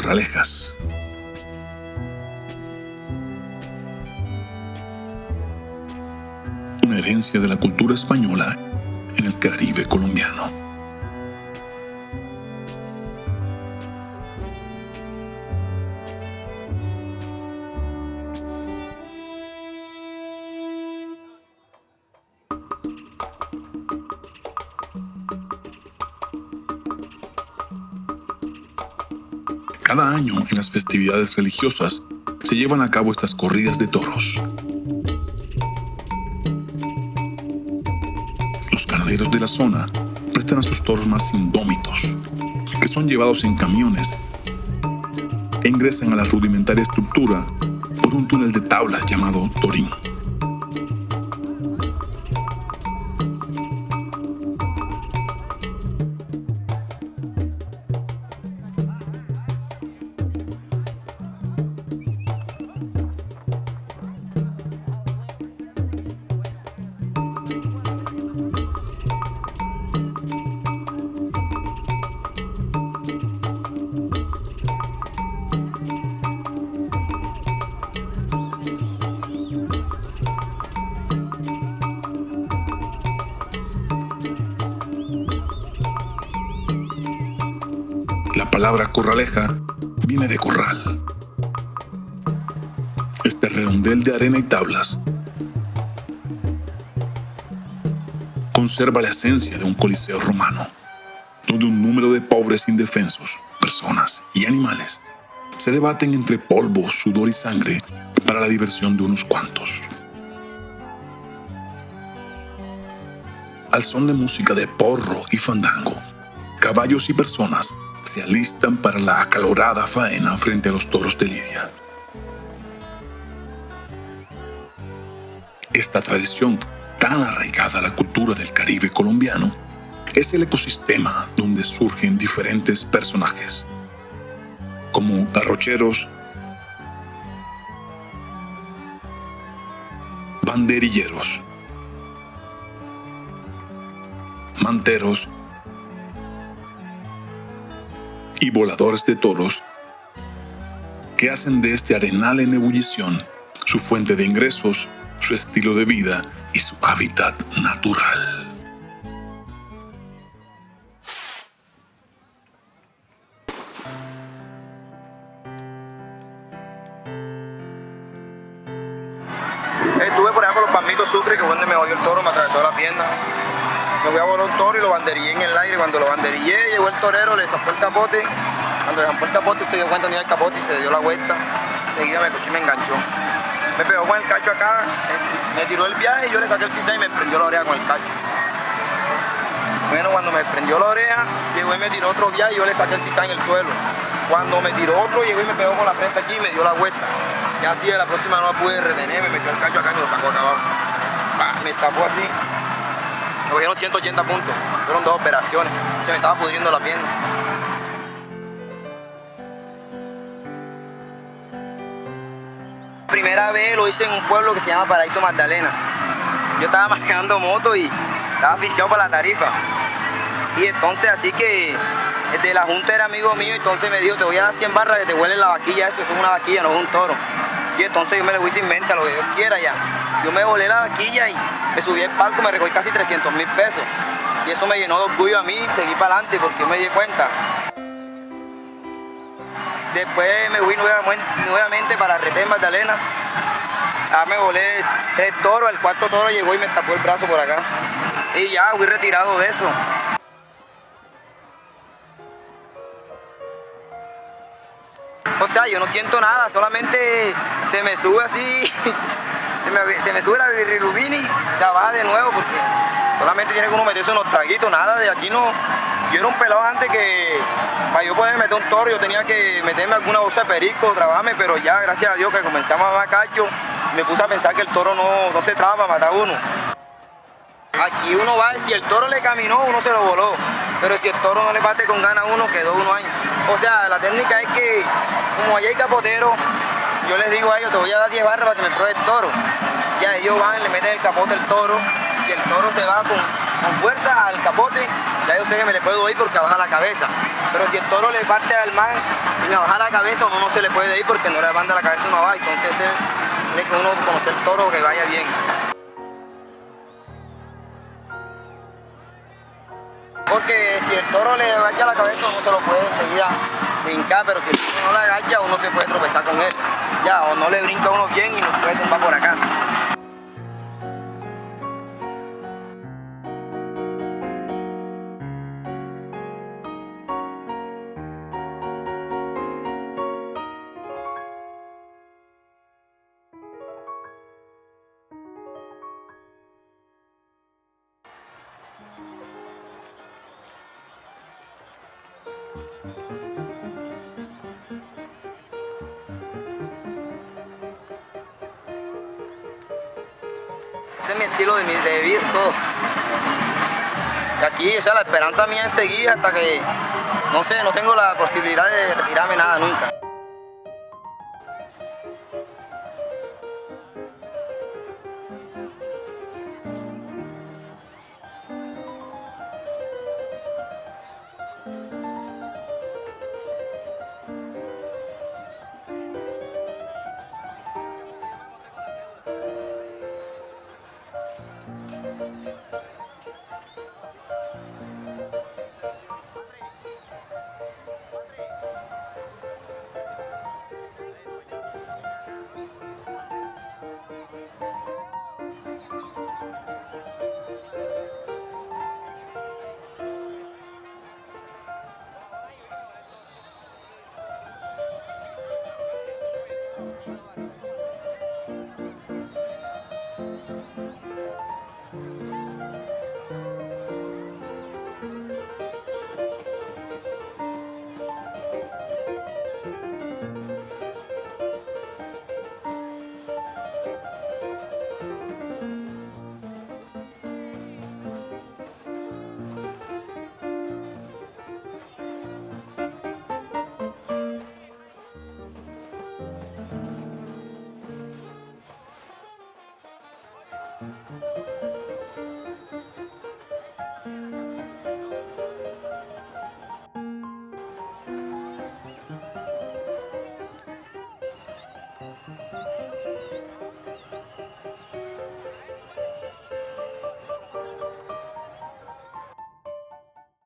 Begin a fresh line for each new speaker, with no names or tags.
Corralejas. Una herencia de la cultura española en el Caribe colombiano. Cada año en las festividades religiosas se llevan a cabo estas corridas de toros. Los ganaderos de la zona prestan a sus toros más indómitos, que son llevados en camiones e ingresan a la rudimentaria estructura por un túnel de tabla llamado torín. La palabra corraleja viene de corral. Este redondel de arena y tablas conserva la esencia de un coliseo romano, donde un número de pobres indefensos, personas y animales, se debaten entre polvo, sudor y sangre para la diversión de unos cuantos. Al son de música de porro y fandango, caballos y personas se alistan para la acalorada faena frente a los toros de lidia. Esta tradición, tan arraigada a la cultura del Caribe colombiano, es el ecosistema donde surgen diferentes personajes, como garrocheros, banderilleros, manteros y voladores de toros, que hacen de este arenal en ebullición su fuente de ingresos, su estilo de vida y su hábitat natural.
Estuve por allá por los Palmitos Sucre, que fue donde me jodió el toro, me atravesó la pierna. Me fui a volar un toro y lo banderillé en el aire. Cuando lo banderillé, llegó el torero, le zampó el capote. Cuando le zampó el capote, se dio cuenta que tenía el capote y se dio la vuelta. Enseguida me cogió y me enganchó. Me pegó con el cacho acá, me tiró el viaje y yo le saqué el sisal y me prendió la oreja con el cacho. Bueno, cuando me prendió la oreja, llegó y me tiró otro viaje y yo le saqué el sisal en el suelo. Cuando me tiró otro, llegó y me pegó con la frente aquí y me dio la vuelta. Y así de la próxima no la pude retener, me metió el cacho acá y me lo sacó acá abajo. Me tapó así. Me cogieron 180 puntos, fueron 2 operaciones, se me estaba pudriendo la pierna. Primera vez lo hice en un pueblo que se llama Paraíso Magdalena. Yo estaba manejando moto y estaba aficionado para la tarifa. Y entonces así que el de la junta era amigo mío, entonces me dijo, te voy a dar 100 barras que te huele la vaquilla, eso es una vaquilla, no es un toro. Y entonces yo me le voy sin mente a lo que Dios quiera ya. Yo me volé la vaquilla y me subí al palco, me recogí casi 300.000 pesos. Y eso me llenó de orgullo a mí, seguí para adelante porque yo me di cuenta. Después me fui nuevamente para Retén Magdalena. Me volé 3 toros, el 4.º toro llegó y me tapó el brazo por acá. Y ya fui retirado de eso. O sea, yo no siento nada, solamente se me sube así, se me sube la bilirrubina y se baja de nuevo porque solamente tiene que uno meterse unos traguitos, nada de aquí no. Yo era un pelado antes que para yo poder meter un toro yo tenía que meterme alguna bolsa de perico, trabajarme, pero ya gracias a Dios que comenzamos a dar cacho, me puse a pensar que el toro no se traba para matar a uno. Aquí uno va, si el toro le caminó, uno se lo voló. Pero si el toro no le bate con ganas a uno, quedó 1 año. O sea, la técnica es que, como allá hay capoteros, yo les digo a ellos, te voy a dar 10 barras para que me pruebe el toro. Ya ellos van, le meten el capote al toro. Y si el toro se va con fuerza al capote, ya yo sé que me le puedo ir porque baja la cabeza. Pero si el toro le parte al man y me baja la cabeza, uno no se le puede ir porque no le manda la cabeza uno va. Entonces tiene que uno conocer el toro que vaya bien. Porque si el toro le agacha la cabeza, uno se lo puede enseguida brincar, pero si el toro no le agacha, uno se puede tropezar con él. Ya, o no le brinca uno bien y nos puede tumbar por acá. Ese es mi estilo de vida, todo. Y aquí, o sea, la esperanza mía es seguir hasta que, no sé, no tengo la posibilidad de retirarme nada nunca.